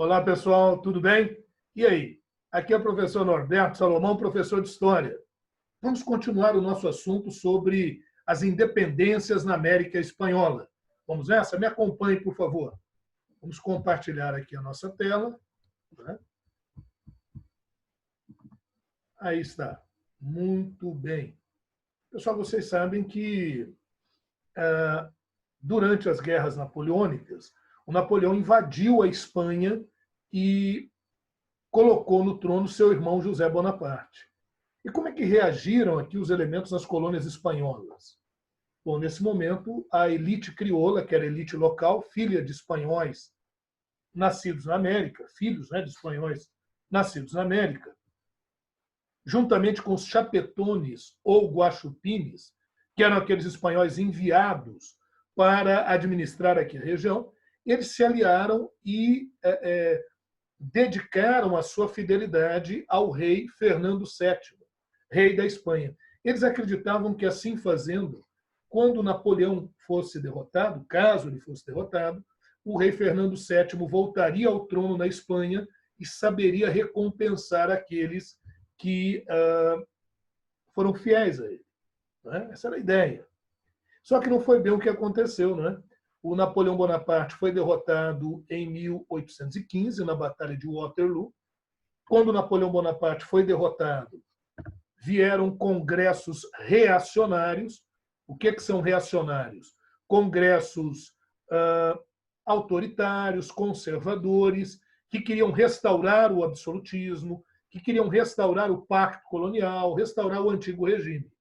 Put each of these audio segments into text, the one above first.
Olá, pessoal, tudo bem? E aí? Aqui é o professor Norberto Salomão, professor de História. Vamos continuar o nosso assunto sobre as independências na América Espanhola. Vamos nessa? Me acompanhe, por favor. Vamos compartilhar aqui a nossa tela. Aí está. Muito bem. Pessoal, vocês sabem que durante as guerras napoleônicas, o Napoleão invadiu a Espanha e colocou no trono seu irmão José Bonaparte. E como é que reagiram aqui os elementos das colônias espanholas? Bom, nesse momento, a elite crioula, que era a elite local, filha de espanhóis nascidos na América, filhos de espanhóis nascidos na América, juntamente com os chapetones ou guaxupines, que eram aqueles espanhóis enviados para administrar aqui a região, eles se aliaram e dedicaram a sua fidelidade ao rei Fernando VII, rei da Espanha. Eles acreditavam que, assim fazendo, quando Napoleão fosse derrotado, caso ele fosse derrotado, o rei Fernando VII voltaria ao trono na Espanha e saberia recompensar aqueles que foram fiéis a ele. Essa era a ideia. Só que não foi bem o que aconteceu. O Napoleão Bonaparte foi derrotado em 1815, na Batalha de Waterloo. Quando Napoleão Bonaparte foi derrotado, vieram congressos reacionários. O que são reacionários? Congressos autoritários, conservadores, que queriam restaurar o absolutismo, que queriam restaurar o pacto colonial, restaurar o antigo regime.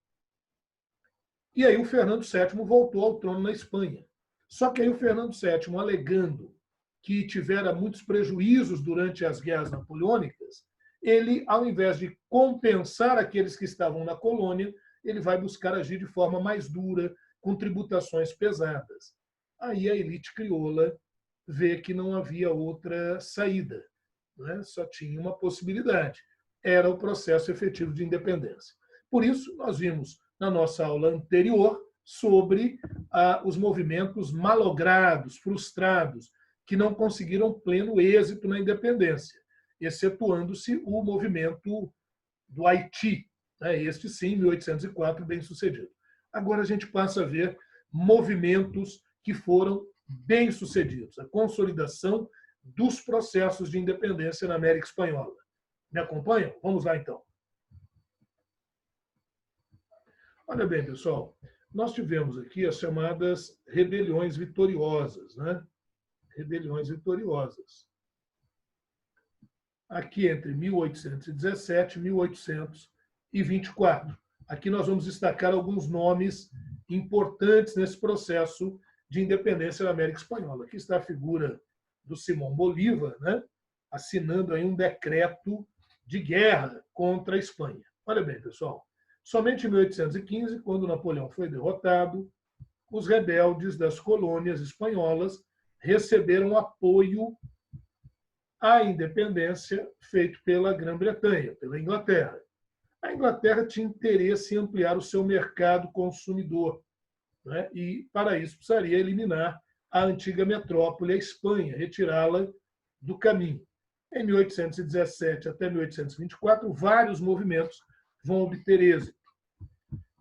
E aí o Fernando VII voltou ao trono na Espanha. Só que aí o Fernando VII, alegando que tivera muitos prejuízos durante as guerras napoleônicas, ele, ao invés de compensar aqueles que estavam na colônia, ele vai buscar agir de forma mais dura, com tributações pesadas. Aí a elite crioula vê que não havia outra saída, só tinha uma possibilidade, era o processo efetivo de independência. Por isso, nós vimos na nossa aula anterior sobre os movimentos malogrados, frustrados, que não conseguiram pleno êxito na independência, excetuando-se o movimento do Haiti, este sim, 1804, bem sucedido. Agora a gente passa a ver movimentos que foram bem sucedidos, a consolidação dos processos de independência na América Espanhola. Me acompanham? Vamos lá, então. Olha bem, pessoal, nós tivemos aqui as chamadas rebeliões vitoriosas, Rebeliões vitoriosas. Aqui entre 1817 e 1824. Aqui nós vamos destacar alguns nomes importantes nesse processo de independência da América Espanhola. Aqui está a figura do Simão Bolívar, assinando aí um decreto de guerra contra a Espanha. Olha bem, pessoal, somente em 1815, quando Napoleão foi derrotado, os rebeldes das colônias espanholas receberam apoio à independência feito pela Grã-Bretanha, pela Inglaterra. A Inglaterra tinha interesse em ampliar o seu mercado consumidor, e, para isso, precisaria eliminar a antiga metrópole, a Espanha, retirá-la do caminho. Em 1817 até 1824, vários movimentos vão obter êxito.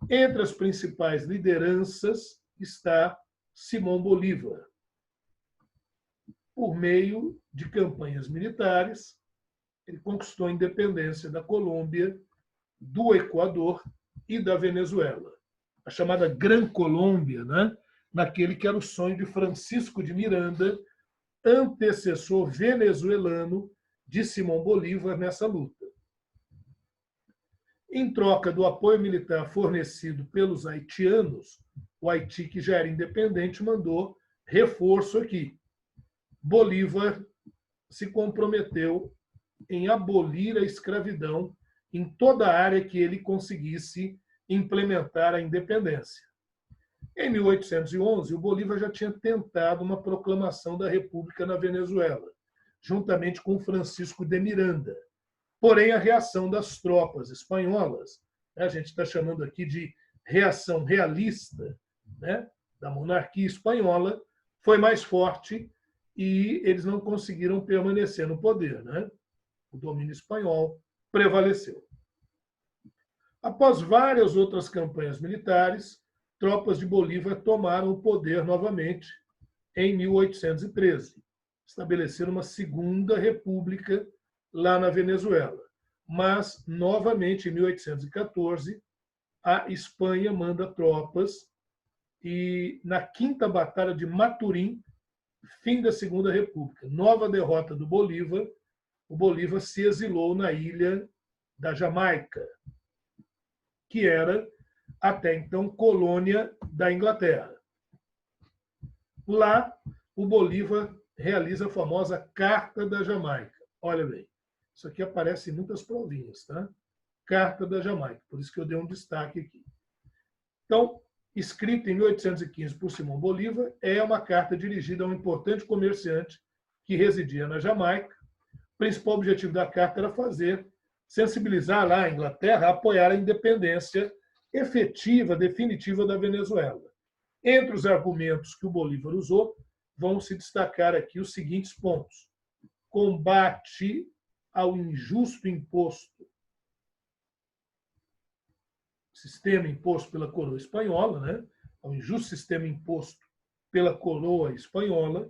Entre as principais lideranças está Simão Bolívar. Por meio de campanhas militares, ele conquistou a independência da Colômbia, do Equador e da Venezuela. A chamada Gran Colômbia, naquele que era o sonho de Francisco de Miranda, antecessor venezuelano de Simão Bolívar nessa luta. Em troca do apoio militar fornecido pelos haitianos, o Haiti, que já era independente, mandou reforço aqui. Bolívar se comprometeu em abolir a escravidão em toda a área que ele conseguisse implementar a independência. Em 1811, o Bolívar já tinha tentado uma proclamação da República na Venezuela, juntamente com Francisco de Miranda. Porém, a reação das tropas espanholas, a gente está chamando aqui de reação realista, da monarquia espanhola, foi mais forte e eles não conseguiram permanecer no poder, né? O domínio espanhol prevaleceu. Após várias outras campanhas militares, tropas de Bolívar tomaram o poder novamente em 1813. Estabeleceram uma segunda república lá na Venezuela. Mas, novamente, em 1814, a Espanha manda tropas e, na Quinta Batalha de Maturim, fim da Segunda República, nova derrota do Bolívar, o Bolívar se exilou na ilha da Jamaica, que era, até então, colônia da Inglaterra. Lá, o Bolívar realiza a famosa Carta da Jamaica. Olha bem, isso aqui aparece em muitas provinhas, tá? Carta da Jamaica, por isso que eu dei um destaque aqui. Então, escrita em 1815 por Simão Bolívar, é uma carta dirigida a um importante comerciante que residia na Jamaica. O principal objetivo da carta era sensibilizar lá a Inglaterra a apoiar a independência efetiva, definitiva da Venezuela. Entre os argumentos que o Bolívar usou, vão se destacar aqui os seguintes pontos: combate ao injusto imposto, sistema imposto pela coroa espanhola, né? Ao injusto sistema imposto pela coroa espanhola,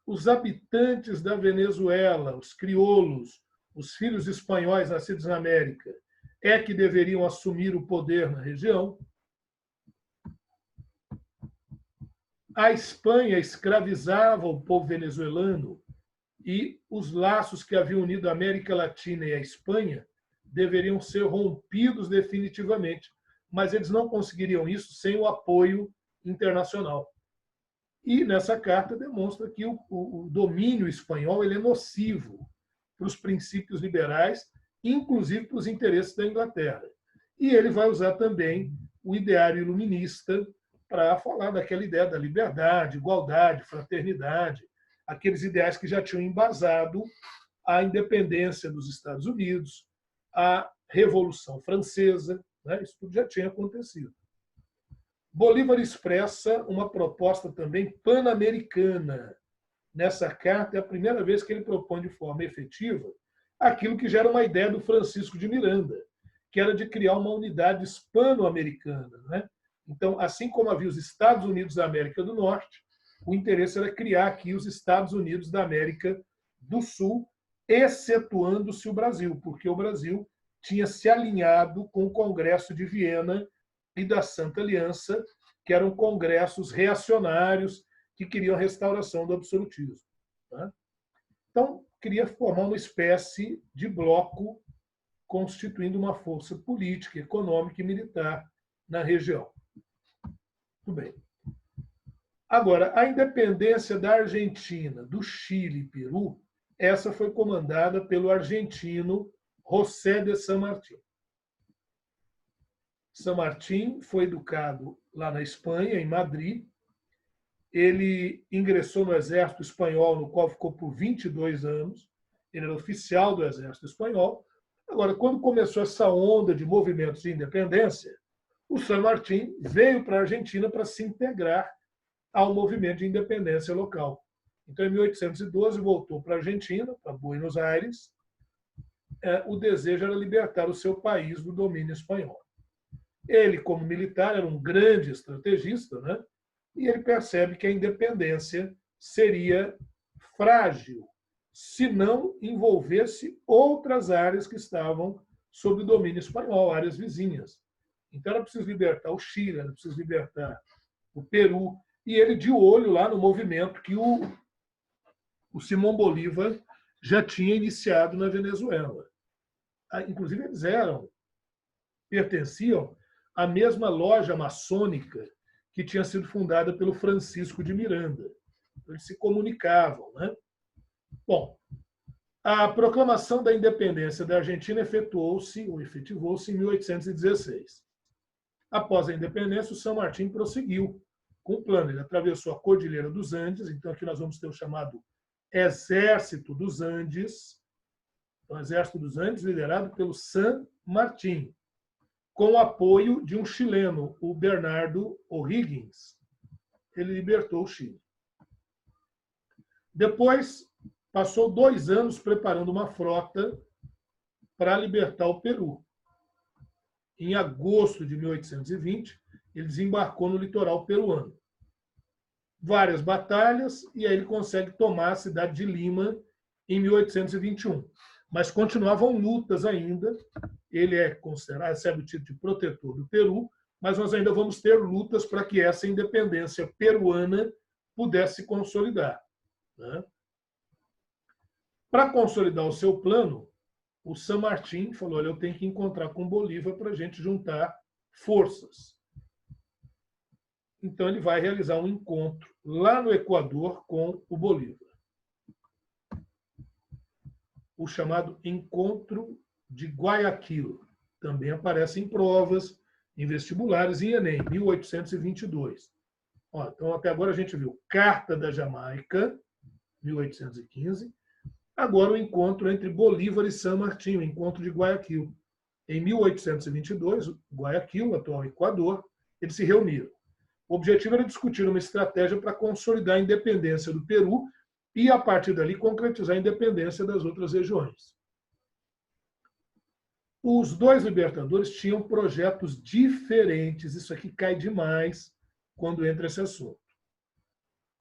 os habitantes da Venezuela, os crioulos, os filhos espanhóis nascidos na América, que deveriam assumir o poder na região. A Espanha escravizava o povo venezuelano e os laços que haviam unido a América Latina e a Espanha deveriam ser rompidos definitivamente, mas eles não conseguiriam isso sem o apoio internacional. E nessa carta demonstra que o domínio espanhol ele é nocivo para os princípios liberais, inclusive para os interesses da Inglaterra. E ele vai usar também o ideário iluminista para falar daquela ideia da liberdade, igualdade, fraternidade, aqueles ideais que já tinham embasado a independência dos Estados Unidos, a Revolução Francesa, né? Isso tudo já tinha acontecido. Bolívar expressa uma proposta também pan-americana. Nessa carta, é a primeira vez que ele propõe de forma efetiva aquilo que já era uma ideia do Francisco de Miranda, que era de criar uma unidade hispano-americana, né? Então, assim como havia os Estados Unidos da América do Norte, o interesse era criar aqui os Estados Unidos da América do Sul, excetuando-se o Brasil, porque o Brasil tinha se alinhado com o Congresso de Viena e da Santa Aliança, que eram congressos reacionários que queriam a restauração do absolutismo. Tá? Então, queria formar uma espécie de bloco constituindo uma força política, econômica e militar na região. Muito bem. Agora, a independência da Argentina, do Chile e Peru, essa foi comandada pelo argentino José de San Martín. San Martín foi educado lá na Espanha, em Madrid. Ele ingressou no exército espanhol, no qual ficou por 22 anos. Ele era oficial do exército espanhol. Agora, quando começou essa onda de movimentos de independência, o San Martín veio para a Argentina para se integrar ao movimento de independência local. Então, em 1812, voltou para a Argentina, para Buenos Aires. O desejo era libertar o seu país do domínio espanhol. Ele, como militar, era um grande estrategista, né? E ele percebe que a independência seria frágil se não envolvesse outras áreas que estavam sob o domínio espanhol, áreas vizinhas. Então, era preciso libertar o Chile, era preciso libertar o Peru, e ele de olho lá no movimento que o Simão Bolívar já tinha iniciado na Venezuela. Inclusive, eles pertenciam à mesma loja maçônica que tinha sido fundada pelo Francisco de Miranda. Eles se comunicavam, né? Bom, a proclamação da independência da Argentina efetivou-se em 1816. Após a independência, o San Martín prosseguiu com o plano. Ele atravessou a Cordilheira dos Andes, então aqui nós vamos ter o chamado Exército dos Andes, o Exército dos Andes liderado pelo San Martín, com o apoio de um chileno, o Bernardo O'Higgins. Ele libertou o Chile. Depois, passou 2 anos preparando uma frota para libertar o Peru. Em agosto de 1820, ele desembarcou no litoral peruano. Várias batalhas, e aí ele consegue tomar a cidade de Lima em 1821. Mas continuavam lutas ainda. Ele é considerado, recebe o título de protetor do Peru, mas nós ainda vamos ter lutas para que essa independência peruana pudesse consolidar. Né? Para consolidar o seu plano, o San Martín falou: olha, eu tenho que encontrar com Bolívar para a gente juntar forças. Então ele vai realizar um encontro lá no Equador com o Bolívar. O chamado Encontro de Guayaquil. Também aparece em provas, em vestibulares e em Enem, 1822. Ó, então, até agora a gente viu Carta da Jamaica, 1815. Agora o encontro entre Bolívar e San Martín, o Encontro de Guayaquil. Em 1822, Guayaquil, o atual Equador, eles se reuniram. O objetivo era discutir uma estratégia para consolidar a independência do Peru e, a partir dali, concretizar a independência das outras regiões. Os dois libertadores tinham projetos diferentes. Isso aqui cai demais quando entra esse assunto.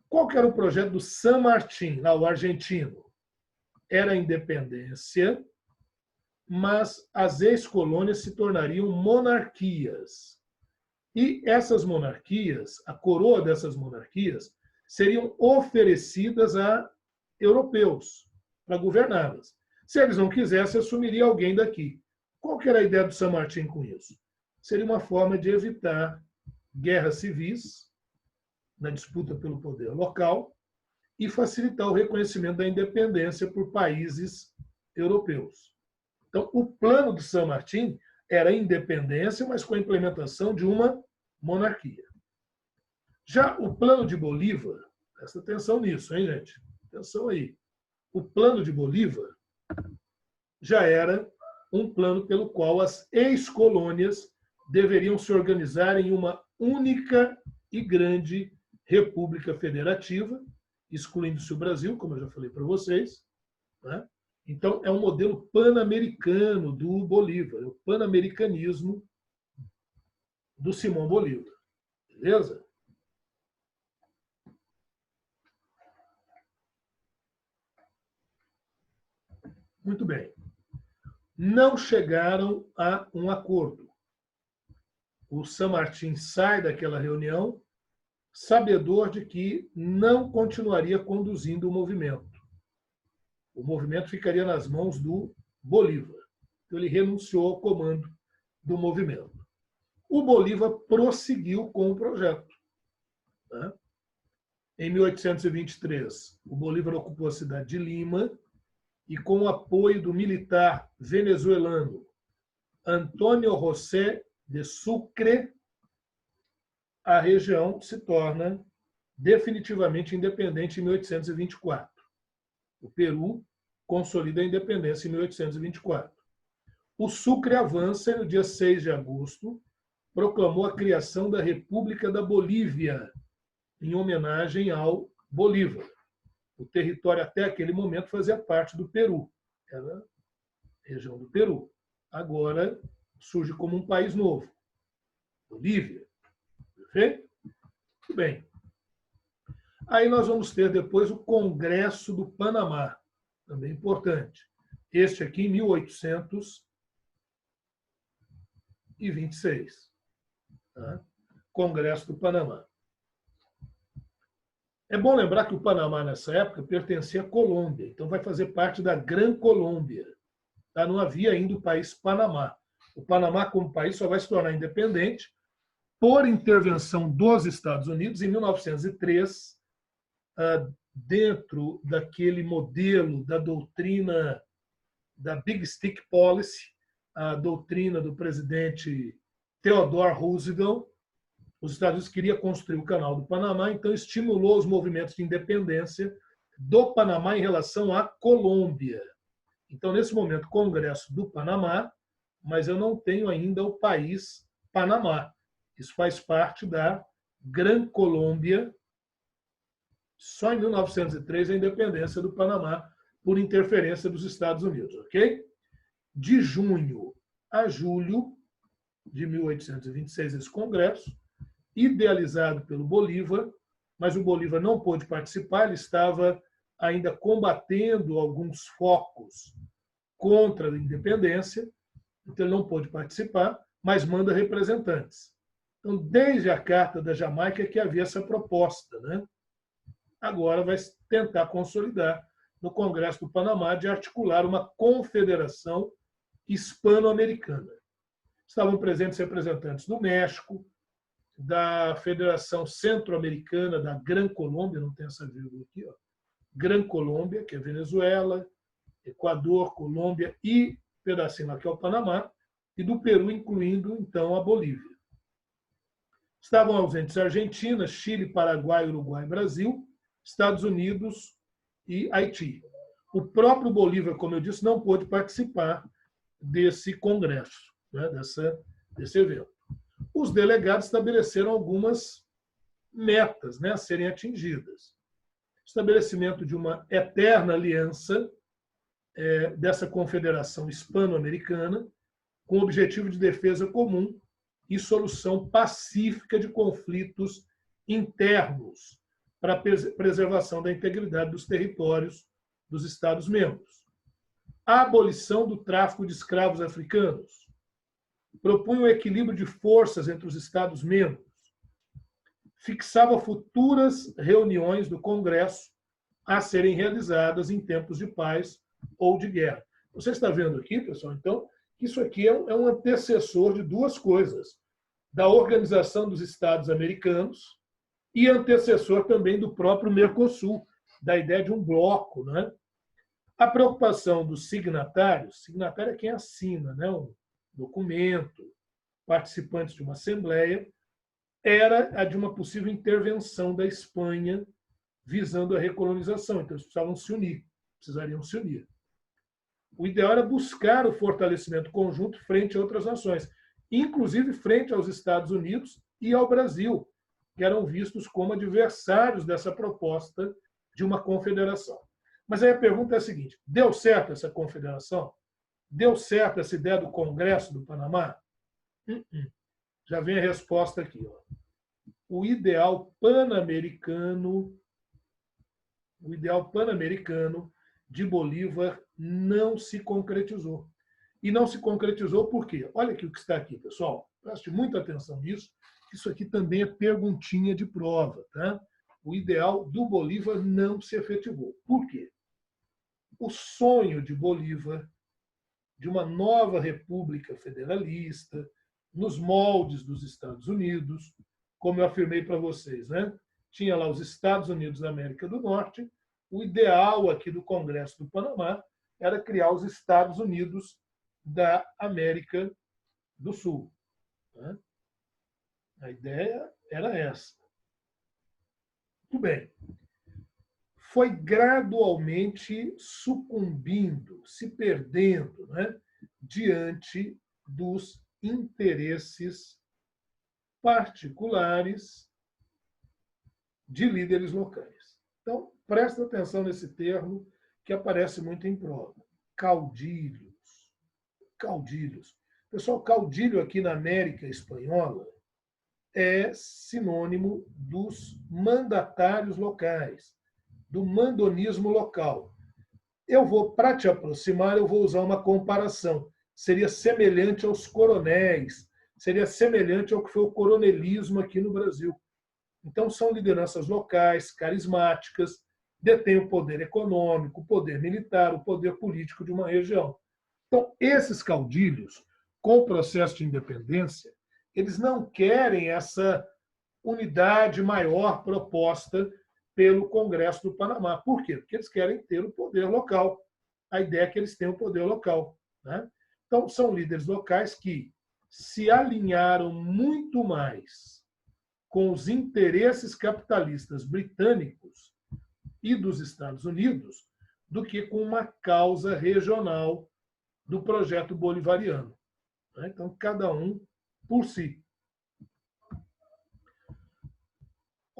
Qual que era o projeto do San Martín, lá, o argentino? Era a independência, mas as ex-colônias se tornariam monarquias. E essas monarquias, a coroa dessas monarquias, seriam oferecidas a europeus para governá-las. Se eles não quisessem, assumiria alguém daqui. Qual que era a ideia do San Martín com isso? Seria uma forma de evitar guerras civis na disputa pelo poder local e facilitar o reconhecimento da independência por países europeus. Então, o plano de San Martín era a independência, mas com a implementação de uma monarquia. Já o plano de Bolívar, presta atenção nisso, hein, gente? Atenção aí. O plano de Bolívar já era um plano pelo qual as ex-colônias deveriam se organizar em uma única e grande república federativa, excluindo-se o Brasil, como eu já falei para vocês. Né? Então, é um modelo pan-americano do Bolívar, é o pan-americanismo do Simão Bolívar. Beleza? Muito bem. Não chegaram a um acordo. O San Martín sai daquela reunião sabedor de que não continuaria conduzindo o movimento. O movimento ficaria nas mãos do Bolívar. Então, ele renunciou ao comando do movimento. O Bolívar prosseguiu com o projeto. Né? Em 1823, o Bolívar ocupou a cidade de Lima e, com o apoio do militar venezuelano Antônio José de Sucre, a região se torna definitivamente independente em 1824. O Peru consolida a independência em 1824. O Sucre avança e, no dia 6 de agosto, proclamou a criação da República da Bolívia, em homenagem ao Bolívar. O território até aquele momento fazia parte do Peru, era a região do Peru. Agora surge como um país novo, Bolívia. Perfeito? Muito bem. Aí nós vamos ter depois o Congresso do Panamá, também importante. Este aqui em 1826. Tá? Congresso do Panamá. É bom lembrar que o Panamá, nessa época, pertencia à Colômbia, então vai fazer parte da Gran Colômbia. Tá? Não havia ainda o país Panamá. O Panamá, como país, só vai se tornar independente por intervenção dos Estados Unidos em 1903, dentro daquele modelo da doutrina da Big Stick Policy, a doutrina do presidente Theodore Roosevelt. Os Estados Unidos queriam construir o Canal do Panamá, então estimulou os movimentos de independência do Panamá em relação à Colômbia. Então, nesse momento, Congresso do Panamá, mas eu não tenho ainda o país Panamá. Isso faz parte da Gran Colômbia, Só em 1903 a independência do Panamá por interferência dos Estados Unidos, ok? De junho a julho de 1826, esse congresso, idealizado pelo Bolívar, mas o Bolívar não pôde participar, ele estava ainda combatendo alguns focos contra a independência, então ele não pôde participar, mas manda representantes. Então, desde a Carta da Jamaica que havia essa proposta, né? Agora vai tentar consolidar no Congresso do Panamá de articular uma confederação hispano-americana. Estavam presentes representantes do México, da Federação Centro-Americana, da Gran Colômbia, não tem essa vírgula aqui, ó, Gran Colômbia, que é Venezuela, Equador, Colômbia e pedacinho lá que é o Panamá, e do Peru, incluindo, então, a Bolívia. Estavam ausentes a Argentina, Chile, Paraguai, Uruguai, Brasil, Estados Unidos e Haiti. O próprio Bolívar, como eu disse, não pôde participar desse congresso, né, desse evento. Os delegados estabeleceram algumas metas, né, a serem atingidas. Estabelecimento de uma eterna aliança dessa confederação hispano-americana com o objetivo de defesa comum e solução pacífica de conflitos internos para a preservação da integridade dos territórios dos Estados-membros. A abolição do tráfico de escravos africanos. Propunha um equilíbrio de forças entre os Estados-membros. Fixava futuras reuniões do Congresso a serem realizadas em tempos de paz ou de guerra. Você está vendo aqui, pessoal, então, que isso aqui é um antecessor de duas coisas: da Organização dos Estados Americanos e antecessor também do próprio Mercosul, da ideia de um bloco, né? A preocupação dos signatários, signatário é quem assina, né, um documento, participantes de uma assembleia, era a de uma possível intervenção da Espanha visando a recolonização. Então, eles precisariam se unir. O ideal era buscar o fortalecimento conjunto frente a outras nações, inclusive frente aos Estados Unidos e ao Brasil, que eram vistos como adversários dessa proposta de uma confederação. Mas aí a pergunta é a seguinte: deu certo essa confederação? Deu certo essa ideia do Congresso do Panamá? Já vem a resposta aqui. Ó. O ideal pan-americano de Bolívar não se concretizou. E não se concretizou por quê? Olha aqui o que está aqui, pessoal. Preste muita atenção nisso. Isso aqui também é perguntinha de prova. Tá? O ideal do Bolívar não se efetivou. Por quê? O sonho de Bolívar de uma nova república federalista, nos moldes dos Estados Unidos, como eu afirmei para vocês, né? Tinha lá os Estados Unidos da América do Norte, o ideal aqui do Congresso do Panamá era criar os Estados Unidos da América do Sul. Né? A ideia era essa. Muito bem. Foi gradualmente sucumbindo, se perdendo, né, diante dos interesses particulares de líderes locais. Então, presta atenção nesse termo que aparece muito em prova. Caudilhos. Caudilhos. Pessoal, caudilho aqui na América Espanhola é sinônimo dos mandatários locais, do mandonismo local. Para te aproximar, eu vou usar uma comparação. Seria semelhante aos coronéis, seria semelhante ao que foi o coronelismo aqui no Brasil. Então, são lideranças locais, carismáticas, detêm o poder econômico, o poder militar, o poder político de uma região. Então, esses caudilhos, com o processo de independência, eles não querem essa unidade maior proposta pelo Congresso do Panamá. Por quê? Porque eles querem ter o poder local. A ideia é que eles tenham o poder local. Né? Então, são líderes locais que se alinharam muito mais com os interesses capitalistas britânicos e dos Estados Unidos do que com uma causa regional do projeto bolivariano. Então, cada um por si.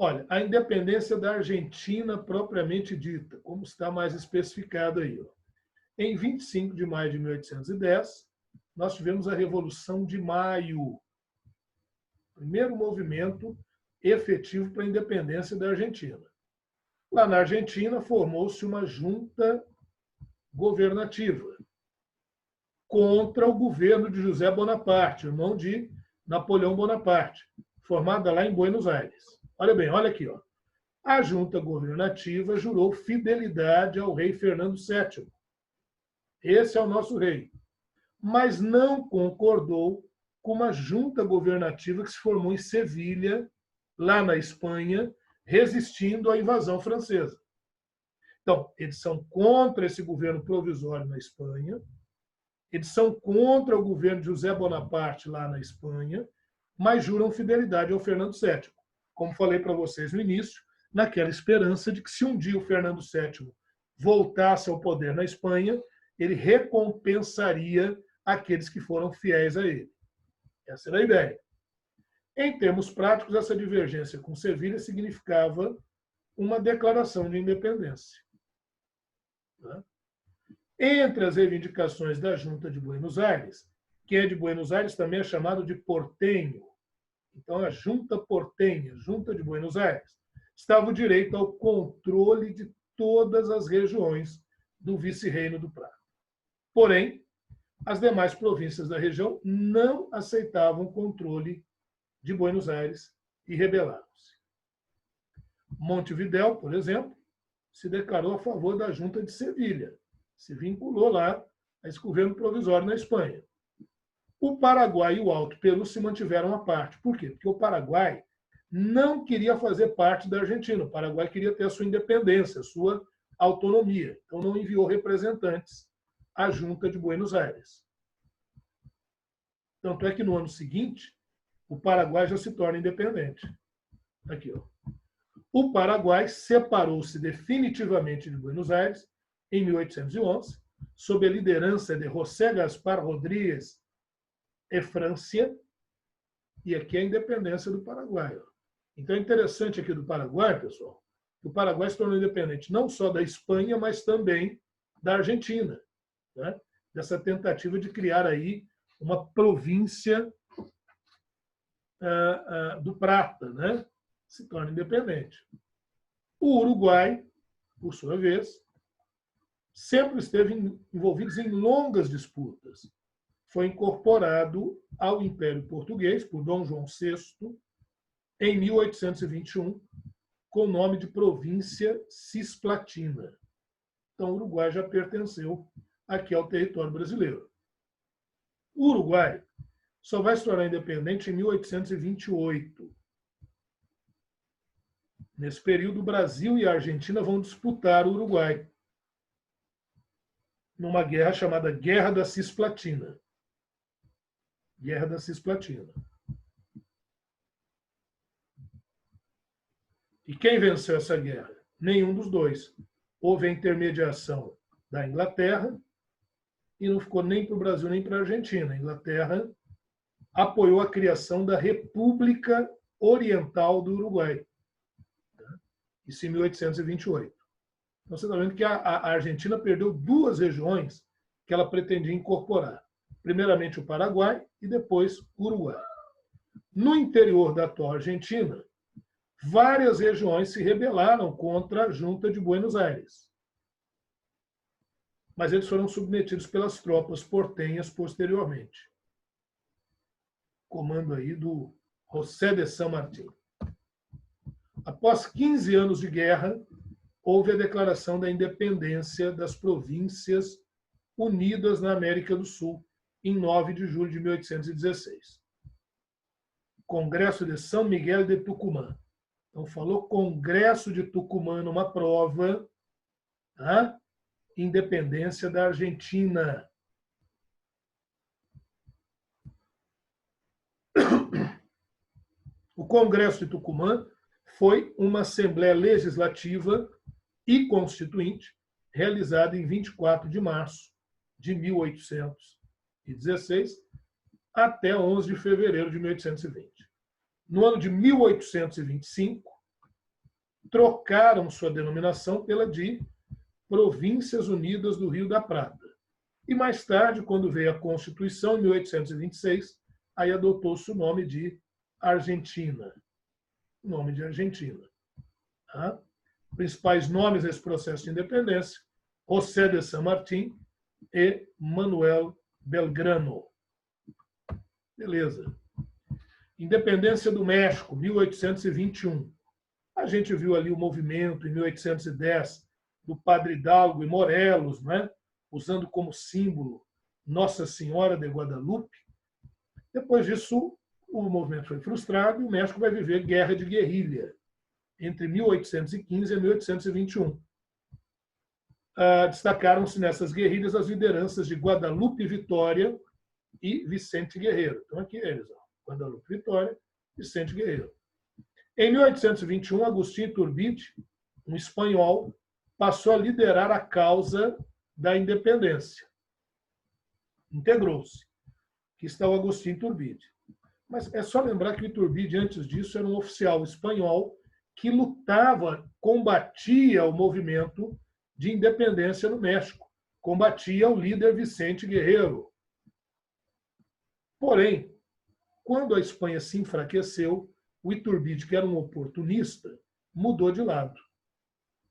Olha, a independência da Argentina propriamente dita, como está mais especificado aí. Ó. Em 25 de maio de 1810, nós tivemos a Revolução de Maio, primeiro movimento efetivo para a independência da Argentina. Lá na Argentina, formou-se uma junta governativa contra o governo de José Bonaparte, irmão de Napoleão Bonaparte, formada lá em Buenos Aires. Olha bem, olha aqui. Ó. A junta governativa jurou fidelidade ao rei Fernando VII. Esse é o nosso rei. Mas não concordou com uma junta governativa que se formou em Sevilha, lá na Espanha, resistindo à invasão francesa. Então, eles são contra esse governo provisório na Espanha, eles são contra o governo de José Bonaparte lá na Espanha, mas juram fidelidade ao Fernando VII. Como falei para vocês no início, naquela esperança de que se um dia o Fernando VII voltasse ao poder na Espanha, ele recompensaria aqueles que foram fiéis a ele. Essa era a ideia. Em termos práticos, essa divergência com Sevilha significava uma declaração de independência. Entre as reivindicações da Junta de Buenos Aires, que é de Buenos Aires também é chamado de porteño, então a Junta Porteña, Junta de Buenos Aires, estava o direito ao controle de todas as regiões do vice-reino do Prata. Porém, as demais províncias da região não aceitavam o controle de Buenos Aires e rebelaram-se. Montevidéu, por exemplo, se declarou a favor da Junta de Sevilha, se vinculou lá a esse governo provisório na Espanha. O Paraguai e o Alto Peru se mantiveram à parte. Por quê? Porque o Paraguai não queria fazer parte da Argentina. O Paraguai queria ter a sua independência, a sua autonomia. Então, não enviou representantes à Junta de Buenos Aires. Tanto é que no ano seguinte, o Paraguai já se torna independente. Aqui, ó. O Paraguai separou-se definitivamente de Buenos Aires em 1811, sob a liderança de José Gaspar Rodríguez e França, e aqui é a independência do Paraguai. Ó. Então é interessante aqui do Paraguai, pessoal, que o Paraguai se tornou independente não só da Espanha, mas também da Argentina, né? Dessa tentativa de criar aí uma província do Prata, né? Se torna independente. O Uruguai, por sua vez, sempre esteve envolvido em longas disputas. Foi incorporado ao Império Português por Dom João VI em 1821, com o nome de Província Cisplatina. Então, o Uruguai já pertenceu aqui ao território brasileiro. O Uruguai só vai se tornar independente em 1828. Nesse período, o Brasil e a Argentina vão disputar o Uruguai, numa guerra chamada Guerra da Cisplatina. Guerra da Cisplatina. E quem venceu essa guerra? Nenhum dos dois. Houve a intermediação da Inglaterra e não ficou nem para o Brasil nem para a Argentina. A Inglaterra apoiou a criação da República Oriental do Uruguai. Isso em 1828. Então, você está vendo que a Argentina perdeu duas regiões que ela pretendia incorporar. Primeiramente o Paraguai e depois o Uruguai. No interior da atual Argentina, várias regiões se rebelaram contra a Junta de Buenos Aires. Mas eles foram submetidos pelas tropas portenhas posteriormente. Comando aí do José de San Martín. Após 15 anos de guerra, houve a declaração da independência das Províncias Unidas na América do Sul, em 9 de julho de 1816. Congresso de São Miguel de Tucumã. Então, falou Congresso de Tucumã numa prova, tá? Independência da Argentina. O Congresso de Tucumã foi uma Assembleia Legislativa e Constituinte realizada em 24 de março de 1816 até 11 de fevereiro de 1820. No ano de 1825, trocaram sua denominação pela de Províncias Unidas do Rio da Prata. E mais tarde, quando veio a Constituição, em 1826, aí adotou-se o nome de Argentina. O nome de Argentina. Tá? Principais nomes desse processo de independência: José de San Martín e Manuel Belgrano. Beleza. Independência do México, 1821. A gente viu ali o movimento, em 1810, do Padre Hidalgo e Morelos, né? Usando como símbolo Nossa Senhora de Guadalupe. Depois disso, o movimento foi frustrado e o México vai viver guerra de guerrilha entre 1815 e 1821. Destacaram-se nessas guerrilhas as lideranças de Guadalupe Vitória e Vicente Guerreiro. Então, aqui eles, ó, Guadalupe Vitória e Vicente Guerreiro. Em 1821, Agustín Iturbide, um espanhol, passou a liderar a causa da independência. Integrou-se. Aqui está o Agustín Iturbide. Mas é só lembrar que o Iturbide, antes disso, era um oficial espanhol que lutava, combatia o movimento de independência no México. Combatia o líder Vicente Guerreiro. Porém, quando a Espanha se enfraqueceu, o Iturbide, que era um oportunista, mudou de lado.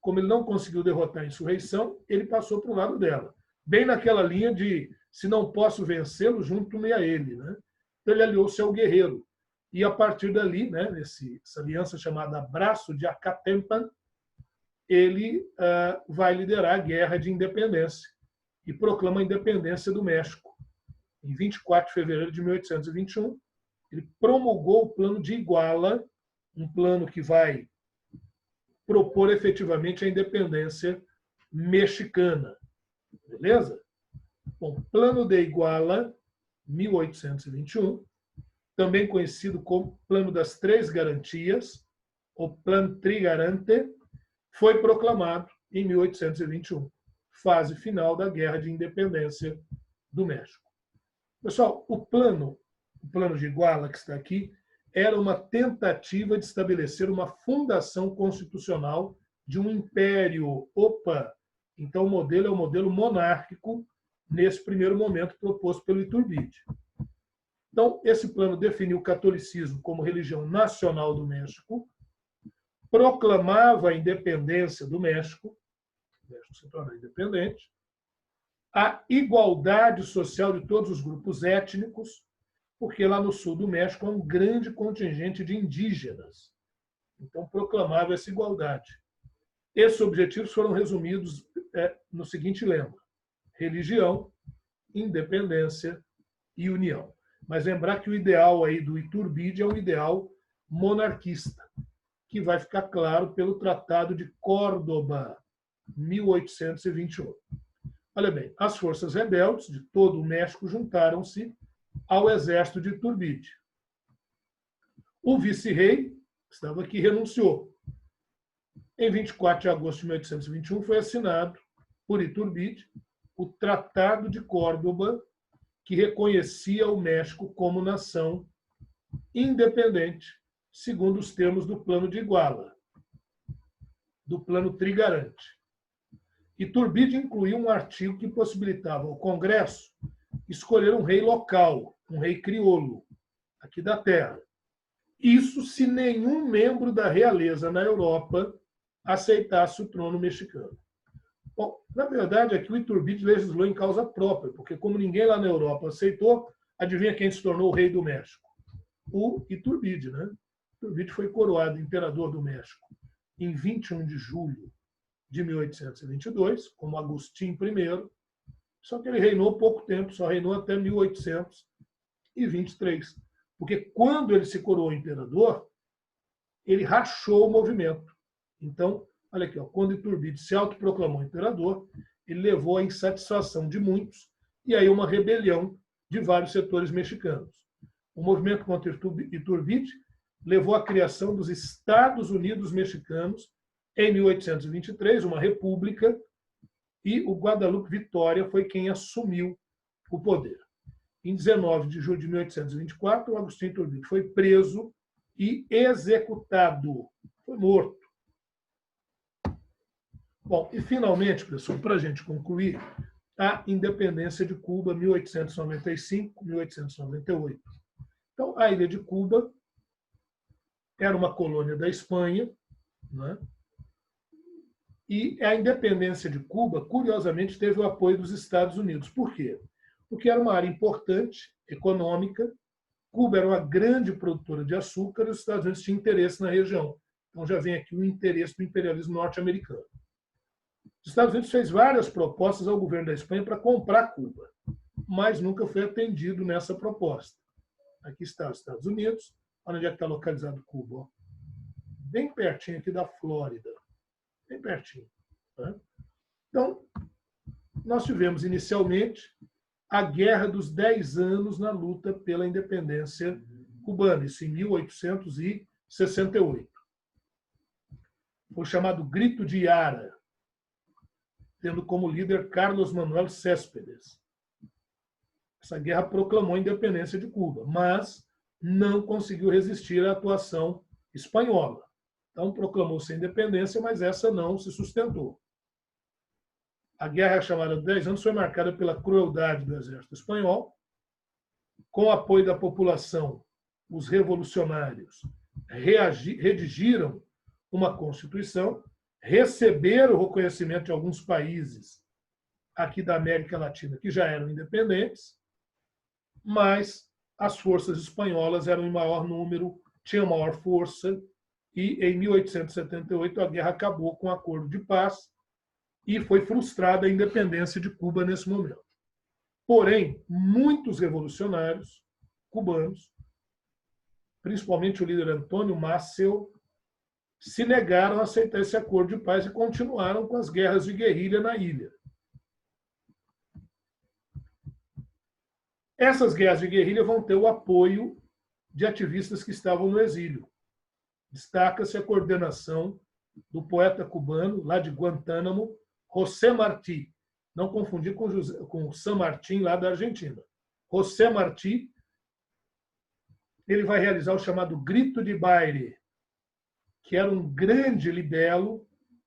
Como ele não conseguiu derrotar a insurreição, ele passou para o lado dela. Bem naquela linha de, se não posso vencê-lo, junto-me a ele. Né? Então ele aliou-se ao guerreiro. E a partir dali, né, essa aliança chamada Braço de Acatempan, ele vai liderar a Guerra de Independência e proclama a independência do México. Em 24 de fevereiro de 1821, ele promulgou o Plano de Iguala, um plano que vai propor efetivamente a independência mexicana. Beleza? Bom, Plano de Iguala, 1821, também conhecido como Plano das Três Garantias, ou Plan Trigarante, foi proclamado em 1821, fase final da Guerra de Independência do México. Pessoal, o plano de Iguala, que está aqui, era uma tentativa de estabelecer uma fundação constitucional de um império. Opa! Então, o modelo é o modelo monárquico, nesse primeiro momento proposto pelo Iturbide. Então, esse plano definiu o catolicismo como religião nacional do México, proclamava a independência do México, o México se torna independente, a igualdade social de todos os grupos étnicos, porque lá no sul do México há um grande contingente de indígenas. Então, proclamava essa igualdade. Esses objetivos foram resumidos no seguinte lema: religião, independência e união. Mas lembrar que o ideal aí do Iturbide é um ideal monarquista, que vai ficar claro pelo Tratado de Córdoba, 1821. Olha bem, as forças rebeldes de todo o México juntaram-se ao exército de Iturbide. O vice-rei estava aqui, renunciou. Em 24 de agosto de 1821 foi assinado por Iturbide o Tratado de Córdoba, que reconhecia o México como nação independente, segundo os termos do Plano de Iguala, do Plano Trigarante. Iturbide incluiu um artigo que possibilitava ao Congresso escolher um rei local, um rei crioulo, aqui da terra. Isso se nenhum membro da realeza na Europa aceitasse o trono mexicano. Bom, na verdade, aqui o Iturbide legislou em causa própria, porque como ninguém lá na Europa aceitou, adivinha quem se tornou o rei do México? O Iturbide, né? Iturbide foi coroado imperador do México em 21 de julho de 1822, como Agustín I, só que ele reinou pouco tempo, só reinou até 1823. Porque quando ele se coroou imperador, ele rachou o movimento. Então, olha aqui, ó, quando Iturbide se autoproclamou imperador, ele levou à insatisfação de muitos e aí uma rebelião de vários setores mexicanos. O movimento contra Iturbide levou à criação dos Estados Unidos Mexicanos em 1823, uma república, e o Guadalupe Vitória foi quem assumiu o poder. Em 19 de julho de 1824, o Agustín Iturbide foi preso e executado, foi morto. Bom, e finalmente, pessoal, para a gente concluir, a independência de Cuba, 1895, 1898. Então, a ilha de Cuba era uma colônia da Espanha, né? E a independência de Cuba, curiosamente, teve o apoio dos Estados Unidos. Por quê? Porque era uma área importante, econômica. Cuba era uma grande produtora de açúcar e os Estados Unidos tinham interesse na região. Então já vem aqui o interesse do imperialismo norte-americano. Os Estados Unidos fez várias propostas ao governo da Espanha para comprar Cuba, mas nunca foi atendido nessa proposta. Aqui está os Estados Unidos. Olha onde é que está localizado Cuba. Bem pertinho aqui da Flórida. Bem pertinho. Tá? Então, nós tivemos inicialmente a Guerra dos 10 anos na luta pela independência cubana, isso em 1868. Foi chamado Grito de Yara, tendo como líder Carlos Manuel Céspedes. Essa guerra proclamou a independência de Cuba, mas não conseguiu resistir à atuação espanhola. Então, proclamou-se a independência, mas essa não se sustentou. A guerra chamada de 10 anos foi marcada pela crueldade do exército espanhol. Com o apoio da população, os revolucionários redigiram uma constituição, receberam o reconhecimento de alguns países aqui da América Latina que já eram independentes, mas as forças espanholas eram em maior número, tinham maior força, e em 1878 a guerra acabou com um acordo de paz e foi frustrada a independência de Cuba nesse momento. Porém, muitos revolucionários cubanos, principalmente o líder Antônio Maceo, se negaram a aceitar esse acordo de paz e continuaram com as guerras de guerrilha na ilha. Essas guerras de guerrilha vão ter o apoio de ativistas que estavam no exílio. Destaca-se a coordenação do poeta cubano, lá de Guantánamo, José Martí. Não confundir com San Martín, lá da Argentina. José Martí, ele vai realizar o chamado Grito de Baile, que era um grande libelo,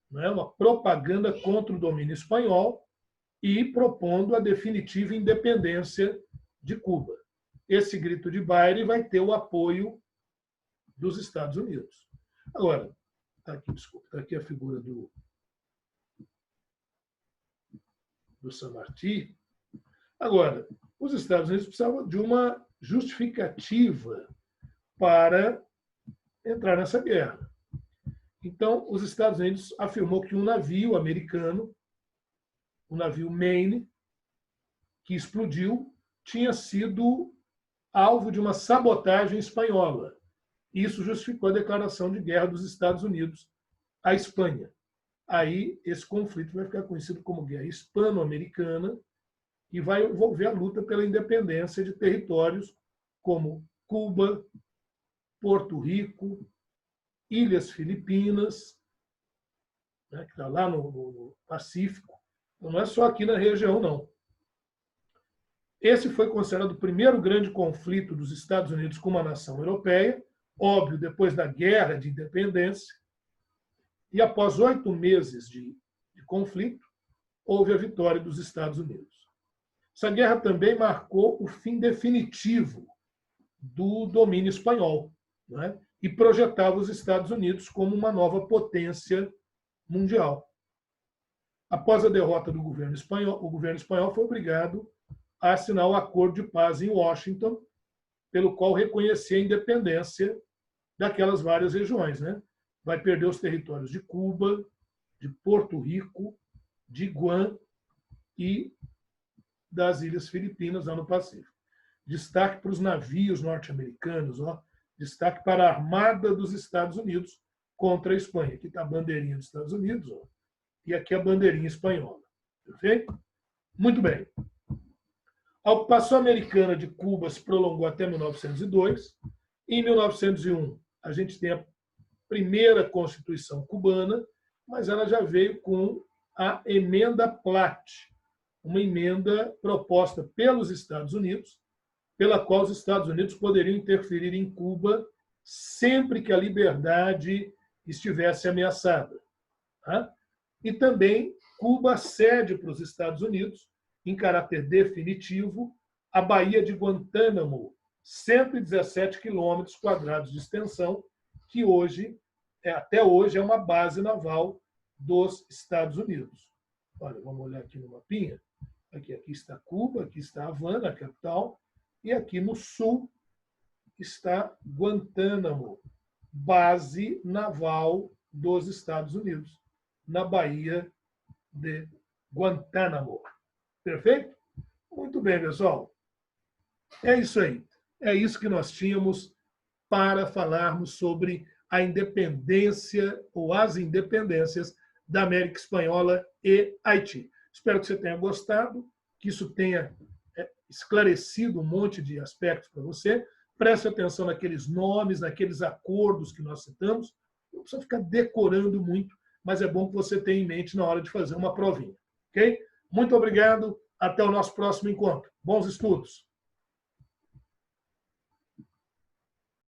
né, uma propaganda contra o domínio espanhol e propondo a definitiva independência de Cuba. Esse grito de baile vai ter o apoio dos Estados Unidos. Agora, está aqui, desculpa, está aqui a figura do San Martín. Agora, os Estados Unidos precisavam de uma justificativa para entrar nessa guerra. Então, os Estados Unidos afirmou que um navio americano, o navio Maine, que explodiu, tinha sido alvo de uma sabotagem espanhola. Isso justificou a declaração de guerra dos Estados Unidos à Espanha. Aí, esse conflito vai ficar conhecido como Guerra Hispano-Americana e vai envolver a luta pela independência de territórios como Cuba, Porto Rico, Ilhas Filipinas, né, que está lá no Pacífico. Então, não é só aqui na região, não. Esse foi considerado o primeiro grande conflito dos Estados Unidos com uma nação europeia, óbvio, depois da Guerra de Independência. E após 8 meses de conflito, houve a vitória dos Estados Unidos. Essa guerra também marcou o fim definitivo do domínio espanhol, né? E projetava os Estados Unidos como uma nova potência mundial. Após a derrota do governo espanhol, o governo espanhol foi obrigado a assinar o Acordo de Paz em Washington, pelo qual reconhecia a independência daquelas várias regiões, né? Vai perder os territórios de Cuba, de Porto Rico, de Guam e das Ilhas Filipinas, lá no Pacífico. Destaque para os navios norte-americanos, destaque para a Armada dos Estados Unidos contra a Espanha. Aqui está a bandeirinha dos Estados Unidos, e aqui a bandeirinha espanhola. Perfeito? Muito bem. A ocupação americana de Cuba se prolongou até 1902. Em 1901, a gente tem a primeira Constituição cubana, mas ela já veio com a Emenda Platt, uma emenda proposta pelos Estados Unidos, pela qual os Estados Unidos poderiam interferir em Cuba sempre que a liberdade estivesse ameaçada. Tá? e também Cuba cede para os Estados Unidos, em caráter definitivo, a Baía de Guantánamo, 117 quilômetros quadrados de extensão, que hoje, até hoje, é uma base naval dos Estados Unidos. Olha, vamos olhar aqui no mapinha. Aqui está Cuba, aqui está Havana, a capital, e aqui no sul está Guantánamo, base naval dos Estados Unidos, na Baía de Guantánamo. Perfeito? Muito bem, pessoal. É isso aí. É isso que nós tínhamos para falarmos sobre a independência ou as independências da América Espanhola e Haiti. Espero que você tenha gostado, que isso tenha esclarecido um monte de aspectos para você. Preste atenção naqueles nomes, naqueles acordos que nós citamos. Não precisa ficar decorando muito, mas é bom que você tenha em mente na hora de fazer uma provinha. Ok? Muito obrigado. Até o nosso próximo encontro. Bons estudos!